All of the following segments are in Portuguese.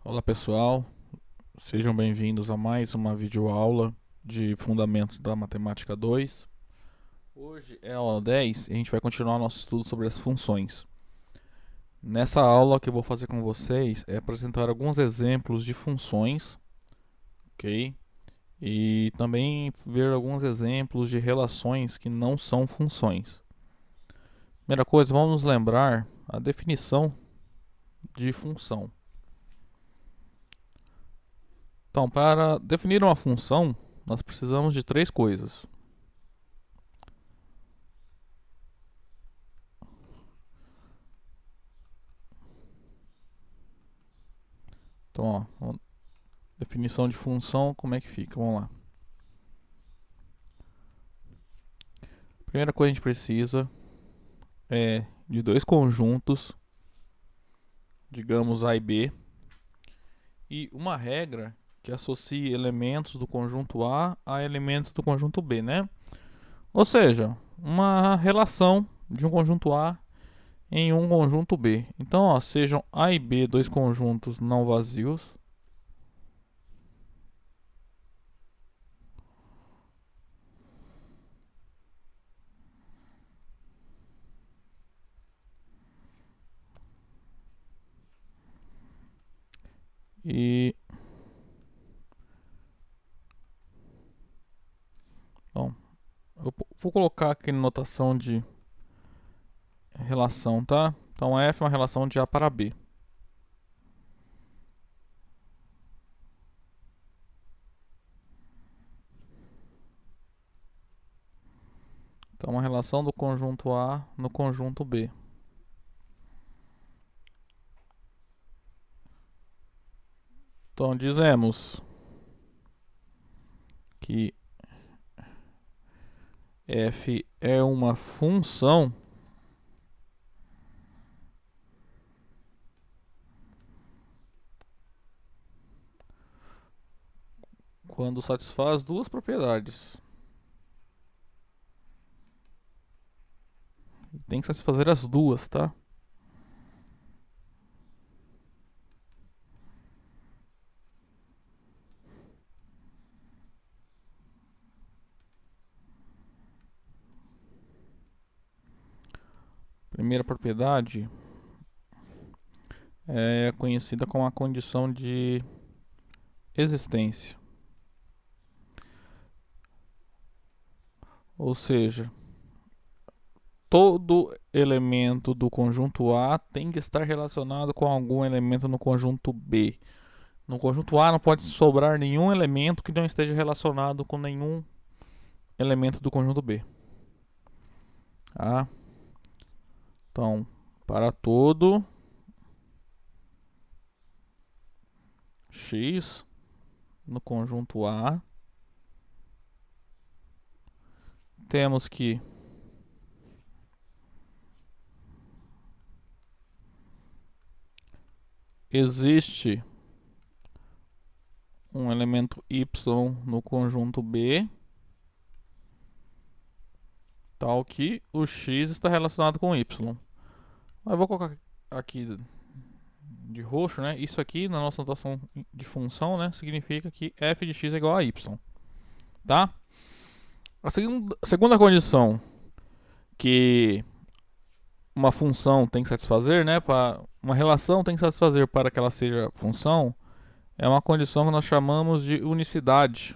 Olá pessoal, sejam bem-vindos a mais uma videoaula de Fundamentos da Matemática 2. Hoje é a aula 10 e a gente vai continuar nosso estudo sobre as funções. Nessa aula, o que eu vou fazer com vocês é apresentar alguns exemplos de funções, ok? E também ver alguns exemplos de relações que não são funções. Primeira coisa, vamos nos lembrar a definição de função. Então, para definir uma função, nós precisamos de três coisas. Então, ó, definição de função, como é que fica? Vamos lá. Primeira coisa que a gente precisa é de dois conjuntos, digamos A e B, e uma regra que associe elementos do conjunto A elementos do conjunto B, né? Ou seja, uma relação de um conjunto A em um conjunto B. Então, ó, sejam A e B dois conjuntos não vazios. E bom, eu vou colocar aqui na notação de relação, tá? Então F é uma relação de A para B. Então uma relação do conjunto A no conjunto B. Então dizemos que F é uma função quando satisfaz duas propriedades. Tem que satisfazer as duas, tá? Primeira propriedade é conhecida como a condição de existência. Ou seja, todo elemento do conjunto A tem que estar relacionado com algum elemento no conjunto B. No conjunto A não pode sobrar nenhum elemento que não esteja relacionado com nenhum elemento do conjunto B. Tá? Então, para todo x no conjunto A, temos que existe um elemento y no conjunto B, tal que o x está relacionado com y. Eu vou colocar aqui de roxo, né? Isso aqui na nossa notação de função, né, significa que f de x é igual a y, tá? A segunda condição que uma função tem que satisfazer, né, para uma relação tem que satisfazer para que ela seja função, é uma condição que nós chamamos de unicidade.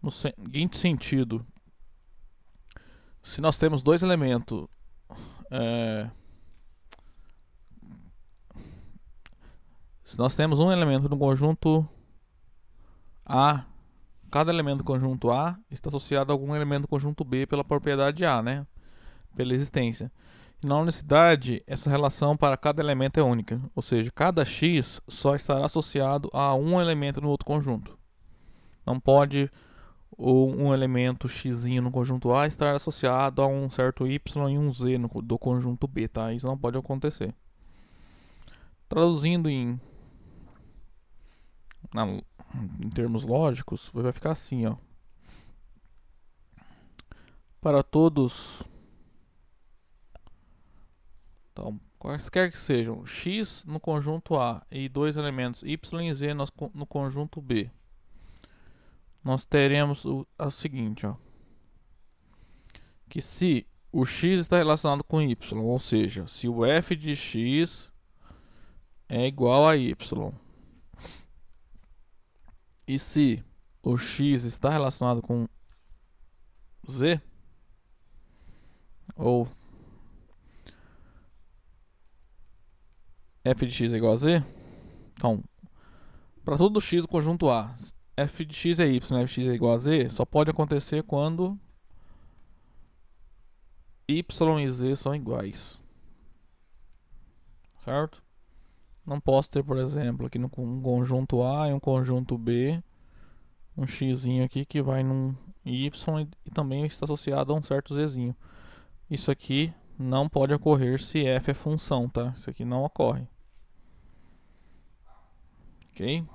No seguinte sentido, se nós temos dois elementos, se nós temos um elemento no conjunto A, cada elemento do conjunto A está associado a algum elemento do conjunto B pela propriedade A, né? Pela existência. E na unicidade, essa relação para cada elemento é única, ou seja, cada x só estará associado a um elemento no outro conjunto. Não pode um elemento x no conjunto A estar associado a um certo y e um z do conjunto B, tá? Isso não pode acontecer. Traduzindo em termos lógicos, vai ficar assim, ó. Para todos Então, quaisquer que sejam x no conjunto A e dois elementos y e z no conjunto B, nós teremos o seguinte, ó, que se o x está relacionado com y, ou seja, se o f de x é igual a y, e se o x está relacionado com z, ou f de x é igual a z, então, para todo x do conjunto A, f de x é y, f de x é igual a z, só pode acontecer quando y e z são iguais, certo? Não posso ter, por exemplo, aqui no conjunto A e um conjunto B, um x aqui que vai num y e também está associado a um certo zzinho. Isso aqui não pode ocorrer se f é função, tá? Isso aqui não ocorre. Ok?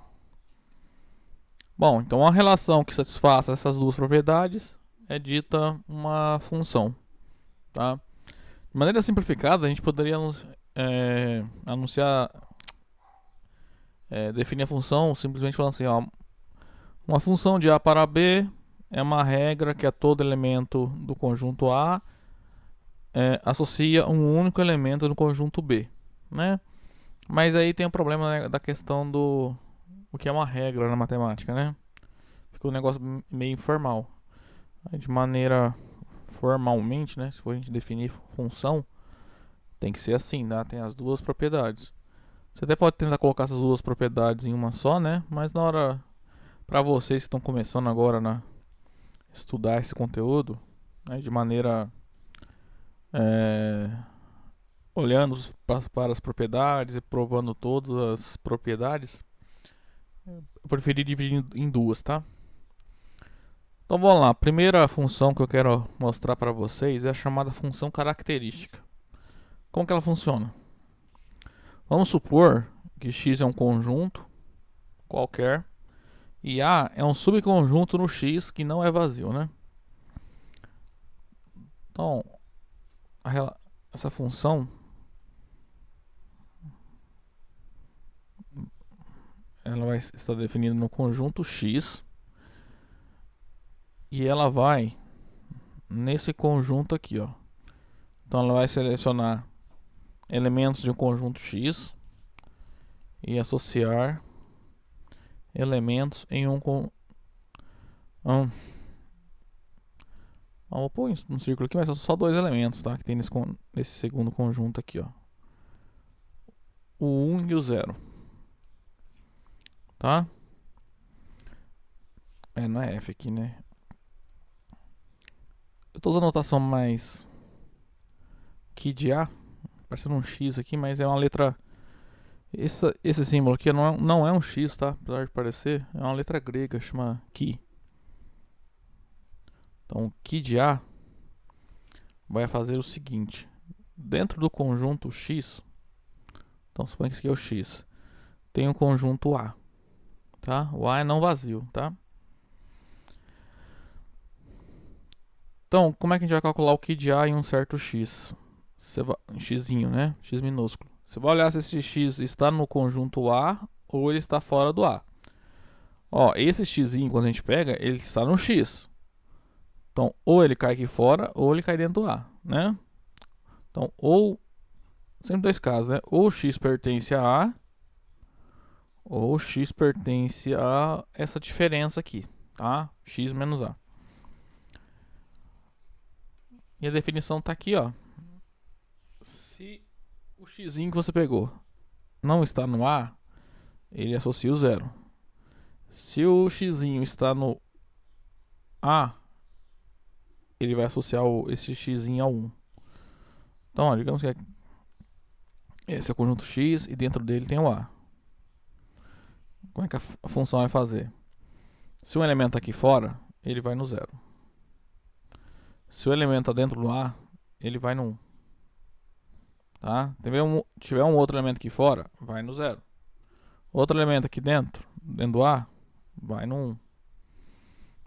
Bom, então a relação que satisfaça essas duas propriedades é dita uma função, tá? De maneira simplificada, a gente poderia definir a função simplesmente falando assim, ó, uma função de A para B é uma regra que a todo elemento do conjunto A associa um único elemento no conjunto B, né? Mas aí tem o problema, né, da questão do o que é uma regra na matemática, né? Fica um negócio meio informal. De maneira formalmente, né, se for a gente definir função, tem que ser assim, tá? Tem as duas propriedades. Você até pode tentar colocar essas duas propriedades em uma só, né? Mas na hora, para vocês que estão começando agora a estudar esse conteúdo, né, de maneira olhando para as propriedades e provando todas as propriedades, eu preferi dividir em duas, tá? Então vamos lá, a primeira função que eu quero mostrar para vocês é a chamada função característica. Como que ela funciona? Vamos supor que x é um conjunto qualquer e A é um subconjunto no x que não é vazio, né? Então, essa função ela vai estar definida no conjunto x e ela vai nesse conjunto aqui, ó. Então ela vai selecionar elementos de um conjunto x e associar elementos em vou pôr um círculo aqui, mas são só dois elementos, tá? Que tem nesse segundo conjunto aqui, ó. O 1 e o 0. Tá? Não é F aqui, né? Eu tô usando a notação mais que de A, parecendo um X aqui, mas é uma letra. Esse símbolo aqui não é um X, tá? Apesar de parecer, é uma letra grega, chama Ki. Então, Ki de A vai fazer o seguinte: dentro do conjunto X, então suponha que esse aqui é o X, tem um conjunto A, tá? O A é não vazio, tá? Então, como é que a gente vai calcular o Ki de A em um certo X? Xzinho, né? X minúsculo. Você vai olhar se esse X está no conjunto A ou ele está fora do A. Ó, esse Xzinho, quando a gente pega, ele está no X. Então, ou ele cai aqui fora, ou ele cai dentro do A, né? Então, ou... sempre dois casos, né? Ou X pertence a A, ou X pertence a essa diferença aqui, tá? X menos A. E a definição está aqui, ó. Se o xzinho que você pegou não está no A, ele associa o 0. Se o xzinho está no A, ele vai associar esse xzinho a 1. Então, ó, digamos que esse é o conjunto x e dentro dele tem o A. Como é que a função vai fazer? Se um elemento está aqui fora, ele vai no 0. Se o elemento está dentro do A, ele vai no 1. Tá? Tiver um outro elemento aqui fora, vai no 0. Outro elemento aqui dentro do A, vai no 1.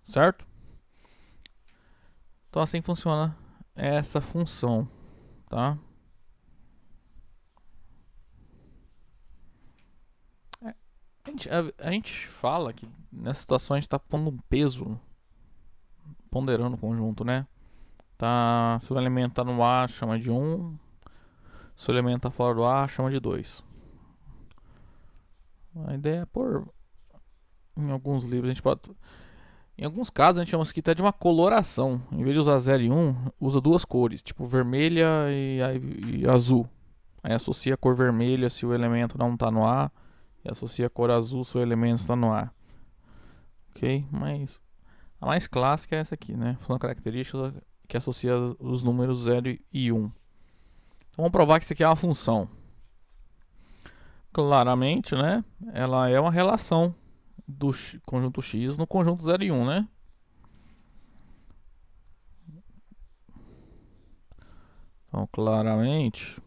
Certo? Então assim funciona essa função, tá? A gente fala que nessa situação a gente tá pondo um peso, ponderando o conjunto, né? Tá, se o elemento tá no A, chama de 1. Se o elemento tá fora do A, chama de 2. A ideia é por... Em alguns livros a gente pode... Em alguns casos a gente chama isso aqui até de uma coloração. Em vez de usar 0 e 1, usa duas cores, tipo vermelha e azul. Aí associa a cor vermelha se o elemento não está no A, e associa a cor azul se o elemento está no A. Ok? Mas a mais clássica é essa aqui, né? Função característica que associa os números 0 e 1. Então vamos provar que isso aqui é uma função. Claramente, né? Ela é uma relação do conjunto X no conjunto 0 e 1, né? Então, claramente,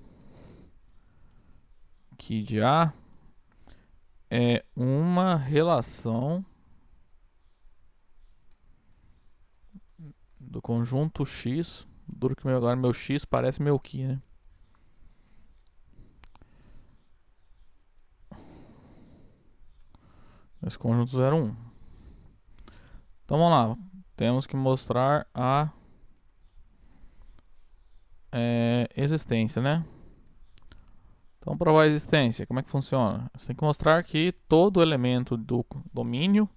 que de A é uma relação do conjunto X. Duro que agora meu X parece meu Q, né? Esse conjunto 0, 1. Então vamos lá. Temos que mostrar a existência, né? Então, provar a existência, como é que funciona? Você tem que mostrar que todo elemento do domínio,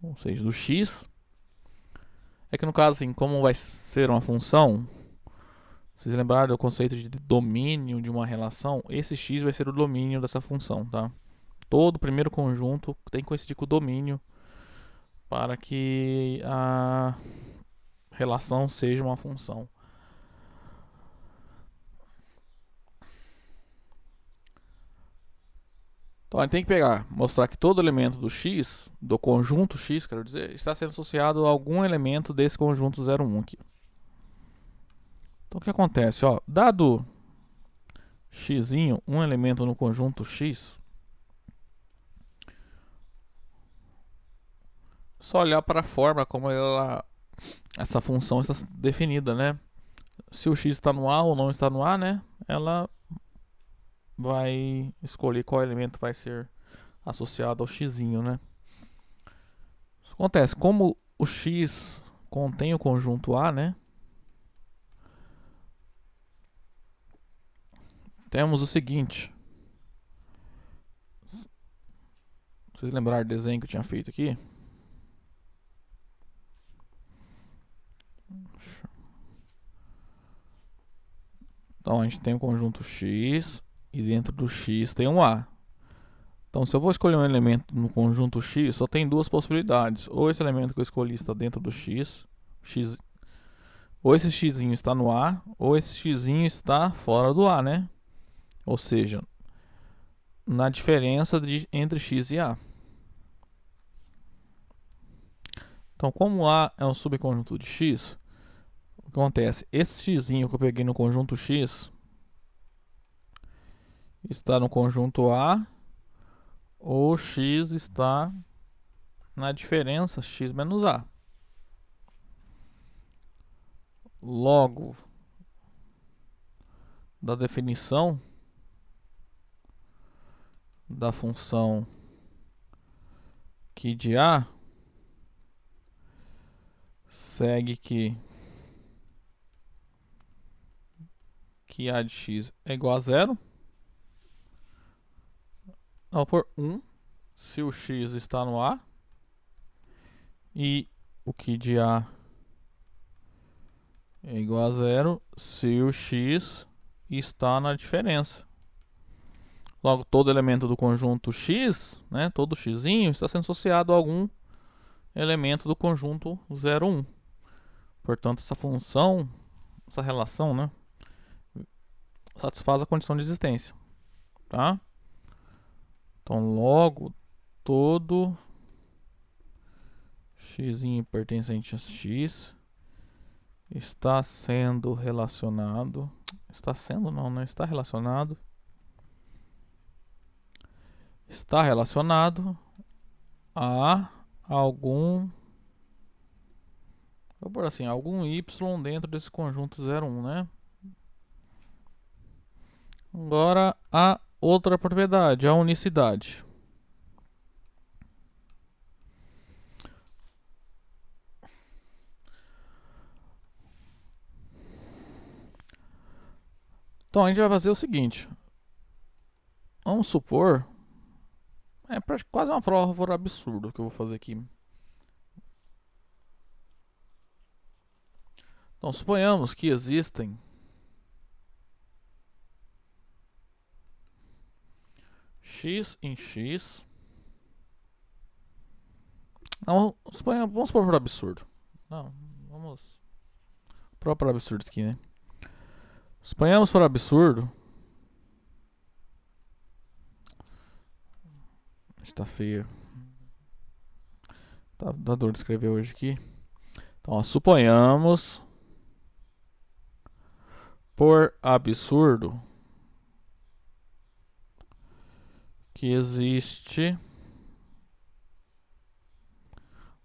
ou seja, do x, é que no caso, assim, como vai ser uma função, vocês lembraram do conceito de domínio de uma relação? Esse x vai ser o domínio dessa função, tá? Todo primeiro conjunto tem que coincidir com o domínio para que a relação seja uma função. Então a gente tem que mostrar que todo elemento do x, do conjunto x, quero dizer, está sendo associado a algum elemento desse conjunto 0, 1 aqui. Então o que acontece? Ó, dado x, um elemento no conjunto x, só olhar para a forma como essa função está definida, né? Se o x está no A ou não está no A, né? Ela vai escolher qual elemento vai ser associado ao x, né? Isso acontece, como o x contém o conjunto A, né? Temos o seguinte. Vocês lembraram do desenho que eu tinha feito aqui? Então a gente tem o conjunto x e dentro do x tem um A. Então se eu vou escolher um elemento no conjunto x, só tem duas possibilidades. Ou esse elemento que eu escolhi está dentro do x, ou esse x está no A, ou esse x está fora do A, né? Ou seja, na diferença entre x e A. Então, como A é um subconjunto de x, o que acontece? Esse x que eu peguei no conjunto x está no conjunto A, ou x está na diferença x menos A. Logo, da definição da função que de A, segue que A de x é igual a 0. Ao por 1, se o x está no A, e o que de A é igual a 0 se o x está na diferença. Logo, todo elemento do conjunto x, né, todo x está sendo associado a algum elemento do conjunto 0, 1. Portanto, essa função, essa relação, né, satisfaz a condição de existência. Tá? Então, logo, todo x pertencente a x está sendo relacionado. Está sendo, não, né? Está relacionado. Está relacionado a algum. Vou pôr assim, algum y dentro desse conjunto 0, 1, né? Agora a outra propriedade, a unicidade. Então a gente vai fazer o seguinte. Vamos supor... É quase uma prova por absurdo que eu vou fazer aqui. Então suponhamos que existem x em x. Não, vamos supor por absurdo. Não, vamos por absurdo aqui, né? Suponhamos por absurdo. Está feio. Dá dor de escrever hoje aqui. Então, ó, suponhamos por absurdo que existe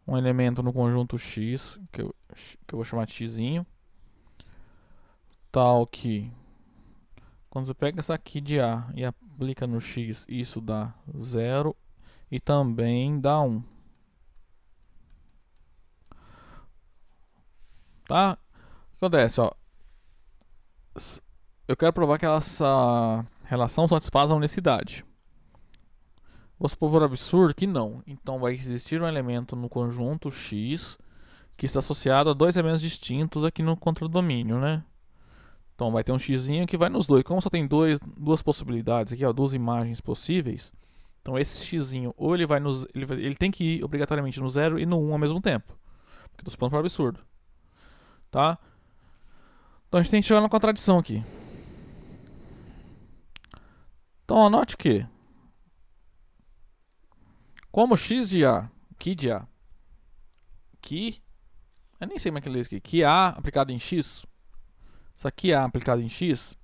um elemento no conjunto X, que eu vou chamar de xzinho, tal que quando você pega essa aqui de A e aplica no X, isso dá 0 e também dá 1. Tá? O que acontece, ó? Eu quero provar que essa relação satisfaz a unicidade. Vou supor por absurdo que não. Então vai existir um elemento no conjunto X que está associado a dois elementos distintos aqui no contradomínio, né? Então vai ter um xzinho que vai nos dois. Como só tem duas possibilidades aqui, ó, duas imagens possíveis. Então esse xzinho ou ele vai nos ele tem que ir obrigatoriamente no 0 e no 1 ao mesmo tempo. Porque estou supondo por absurdo. Tá? Então a gente tem que chegar na contradição aqui. Então anote que como x de A, eu nem sei como é que lê isso aqui, que A aplicado em x, isso aqui A aplicado em x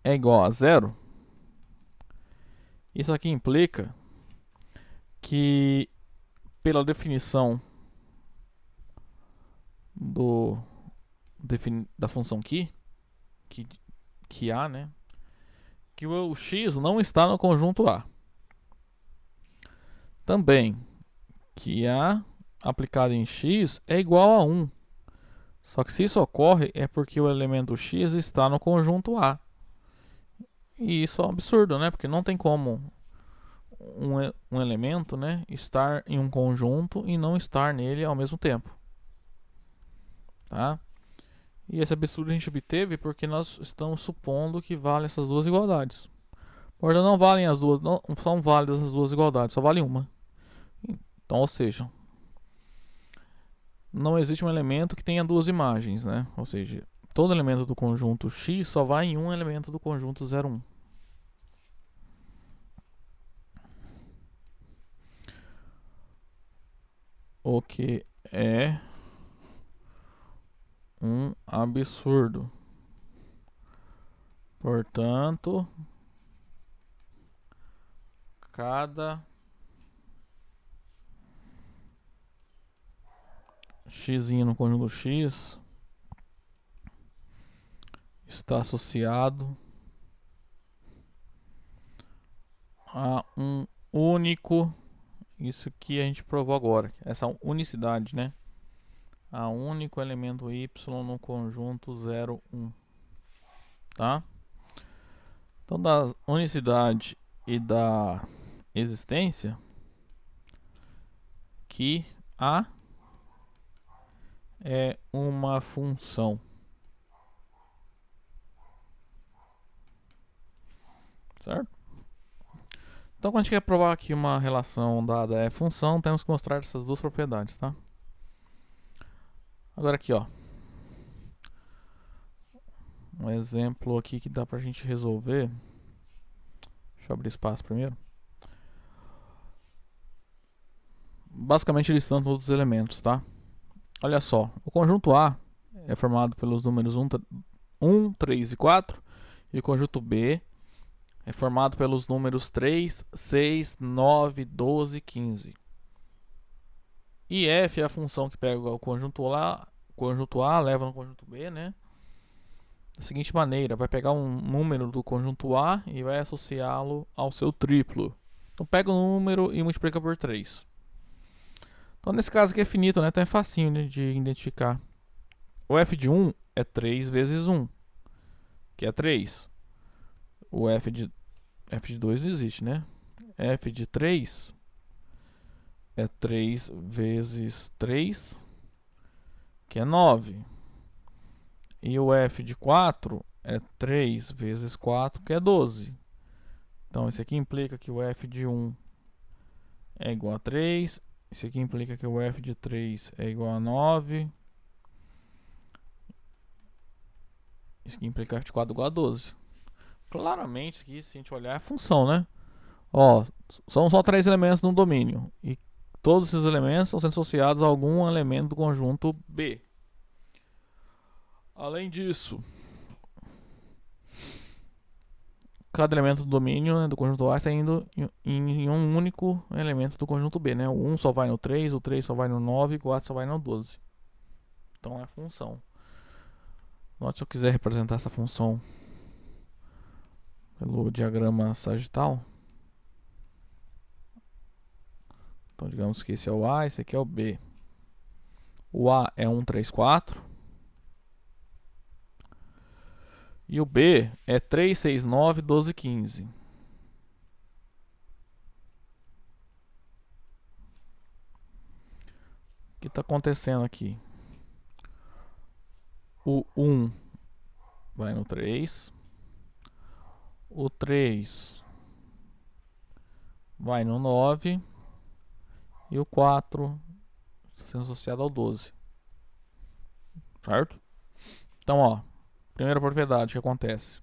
é igual a 0, isso aqui implica que pela definição da função que A, né, que o x não está no conjunto A. Também que A aplicado em x é igual a 1. Só que se isso ocorre é porque o elemento x está no conjunto A. E isso é um absurdo, né? Porque não tem como um elemento, né, estar em um conjunto e não estar nele ao mesmo tempo. Tá? E esse absurdo a gente obteve porque nós estamos supondo que valem essas duas igualdades. Portanto, não valem as duas, não são válidas as duas igualdades, só vale uma. Então, ou seja, não existe um elemento que tenha duas imagens, né? Ou seja, todo elemento do conjunto X só vai em um elemento do conjunto 0, 1. O que é um absurdo. Portanto, cada x no conjunto X está associado a um único, isso que a gente provou agora, essa unicidade, né? A único elemento y no conjunto 0, 1. Tá? Então, da unicidade e da existência, que A é uma função. Certo? Então, quando a gente quer provar que uma relação dada é função, temos que mostrar essas duas propriedades, tá? Agora aqui, ó. Um exemplo aqui que dá pra gente resolver. Deixa eu abrir espaço primeiro. Basicamente listando todos os elementos, tá? Olha só, o conjunto A é formado pelos números 1, 3 e 4. E o conjunto B é formado pelos números 3, 6, 9, 12 e 15. E F é a função que pega o conjunto A, leva no conjunto B, né? Da seguinte maneira, vai pegar um número do conjunto A e vai associá-lo ao seu triplo. Então pega o número e multiplica por 3. Então nesse caso aqui é finito, né? Então é facinho, né, de identificar. O F de 1 é 3 vezes 1. que é 3. O f de 2 não existe, né? F de 3 é 3 vezes 3, que é 9. E o f de 4 é 3 vezes 4, que é 12. Então, isso aqui implica que o f de 1 é igual a 3. Isso aqui implica que o f de 3 é igual a 9. Isso aqui implica que o f de 4 é igual a 12. Claramente, isso aqui, se a gente olhar, é função, né? Ó, são só 3 elementos no domínio. E todos esses elementos estão sendo associados a algum elemento do conjunto B. Além disso, cada elemento do domínio, né, do conjunto A está indo em um único elemento do conjunto B, né? O 1 só vai no 3, o 3 só vai no 9 e o 4 só vai no 12. Então é função. Note, se eu quiser representar essa função pelo diagrama sagital. Então digamos que esse é o A, esse aqui é o B. O A é 1, 3, 4. E o B é 3, 6, 9, 12, 15. O que está acontecendo aqui? O 1 vai no 3. O 3 vai no 9. E o 4 está sendo associado ao 12. Certo? Então, ó, primeira propriedade que acontece.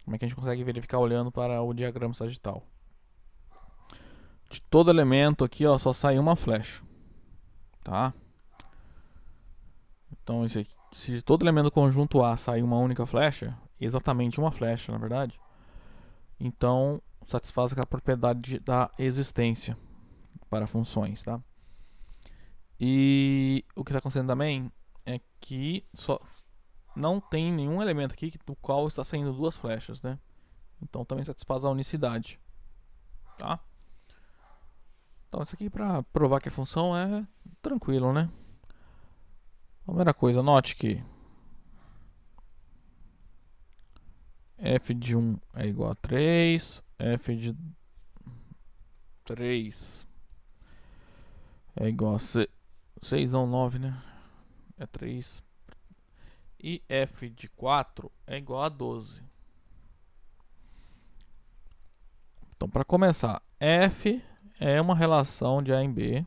Como é que a gente consegue verificar olhando para o diagrama sagital? De todo elemento aqui, ó, só sai uma flecha. Tá? Então, esse aqui, se de todo elemento do conjunto A sair uma única flecha, exatamente uma flecha, na verdade, então satisfaz aquela propriedade da existência para funções, tá? E o que está acontecendo também é que só não tem nenhum elemento aqui do qual está saindo duas flechas, né? Então também satisfaz a unicidade, tá? Então isso aqui para provar que a função é tranquilo, né? Primeira coisa, note que f de 1 é igual a 3, f de 3 é igual a 6 não, 9, né? É 3. E f de 4 é igual a 12. Então, para começar, f é uma relação de A em B.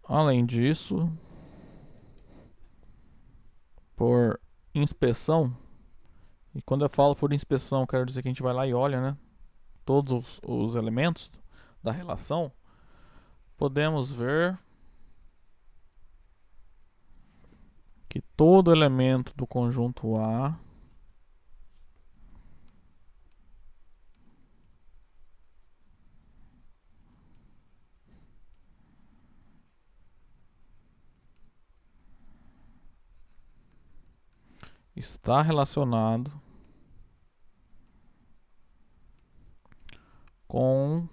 Além disso, por inspeção, e quando eu falo por inspeção, quero dizer que a gente vai lá e olha, né? Todos os elementos da relação, podemos ver que todo elemento do conjunto A está relacionado com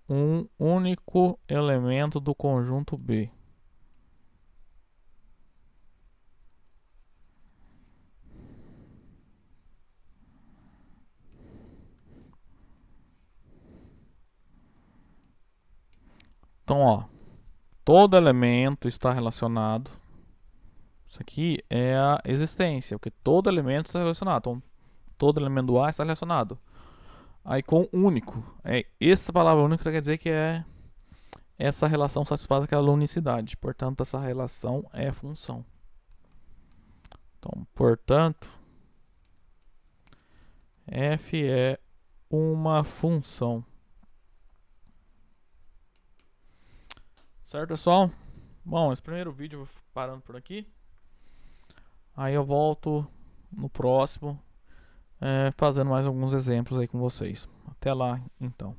um único elemento do conjunto B. Então, ó, todo elemento está relacionado. Isso aqui é a existência, porque todo elemento está relacionado. Então, todo elemento do A está relacionado. Aí com único. Essa palavra única quer dizer que essa relação satisfaz aquela unicidade. Portanto, essa relação é função. Então, portanto, f é uma função. Certo, pessoal? Bom, esse primeiro vídeo eu vou parando por aqui. Aí eu volto no próximo, fazendo mais alguns exemplos aí com vocês. Até lá, então.